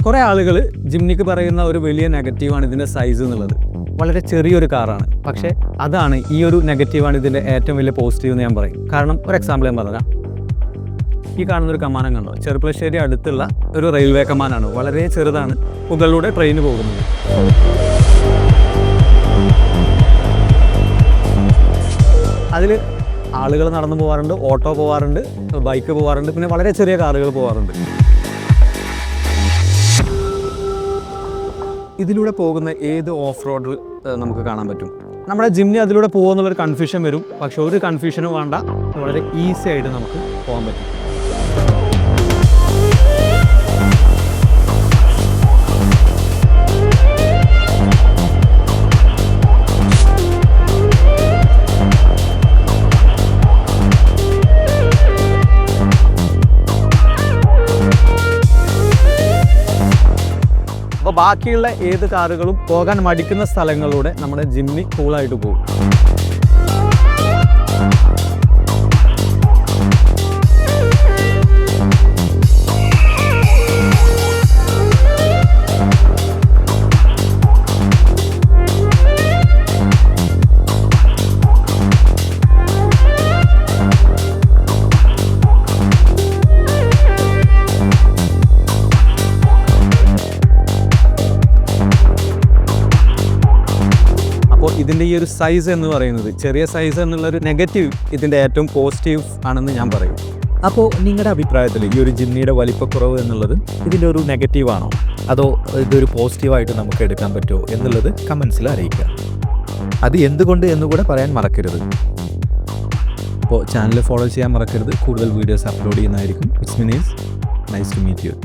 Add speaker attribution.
Speaker 1: കുറേ ആളുകൾ ജിംനിക്ക് പറയുന്ന ഒരു വലിയ നെഗറ്റീവാണ് ഇതിൻ്റെ സൈസ് എന്നുള്ളത്. വളരെ ചെറിയൊരു കാറാണ്, പക്ഷേ അതാണ് ഈ ഒരു നെഗറ്റീവാണ് ഇതിൻ്റെ ഏറ്റവും വലിയ പോസിറ്റീവ് എന്ന് ഞാൻ പറയും. കാരണം ഒരു എക്സാമ്പിൾ ഞാൻ പറഞ്ഞാൽ, ഈ കാണുന്നൊരു കമാനം കണ്ടോ, ചെറുപ്പളശ്ശേരി അടുത്തുള്ള ഒരു റെയിൽവേ കമാനാണ്. വളരെ ചെറുതാണ്, മുകളിലൂടെ ട്രെയിൻ പോകുന്നത്. അതിൽ ആളുകൾ നടന്നു പോകാറുണ്ട്, ഓട്ടോ പോകാറുണ്ട്, ബൈക്ക് പോകാറുണ്ട്, പിന്നെ വളരെ ചെറിയ കാറുകൾ പോകാറുണ്ട്. ഇതിലൂടെ പോകുന്ന ഏത് ഓഫ് റോഡ് നമുക്ക് കാണാൻ പറ്റും. നമ്മുടെ ജിംനി അതിലൂടെ പോകുമെന്നുള്ളൊരു കൺഫ്യൂഷൻ വരും, പക്ഷെ ഒരു കൺഫ്യൂഷനും വേണ്ട, വളരെ ഈസി ആയിട്ട് നമുക്ക് പോകാൻ പറ്റും. അപ്പോൾ ബാക്കിയുള്ള ഏത് കാറുകളും പോകാൻ മടിക്കുന്ന സ്ഥലങ്ങളിലൂടെ നമ്മുടെ ജിംനി കൂളായിട്ട് പോകും. ഇതിൻ്റെ ഈ ഒരു സൈസ് എന്ന് പറയുന്നത്, ചെറിയ സൈസ് എന്നുള്ളൊരു നെഗറ്റീവ് ഇതിൻ്റെ ഏറ്റവും പോസിറ്റീവ് ആണെന്ന് ഞാൻ പറയും.
Speaker 2: അപ്പോൾ നിങ്ങളുടെ അഭിപ്രായത്തിൽ ഈ ഒരു ജിംനിയുടെ വലിപ്പക്കുറവ് എന്നുള്ളത് ഇതിൻ്റെ ഒരു നെഗറ്റീവാണോ, അതോ ഇതൊരു പോസിറ്റീവായിട്ട് നമുക്ക് എടുക്കാൻ പറ്റുമോ എന്നുള്ളത് കമൻസിൽ അറിയിക്കുക. അത് എന്തുകൊണ്ട് എന്നുകൂടെ പറയാൻ മറക്കരുത്. അപ്പോൾ ചാനൽ ഫോളോ ചെയ്യാൻ മറക്കരുത്. കൂടുതൽ വീഡിയോസ് അപ്ലോഡ് ചെയ്യുന്നതായിരിക്കും. It's me nice to meet U.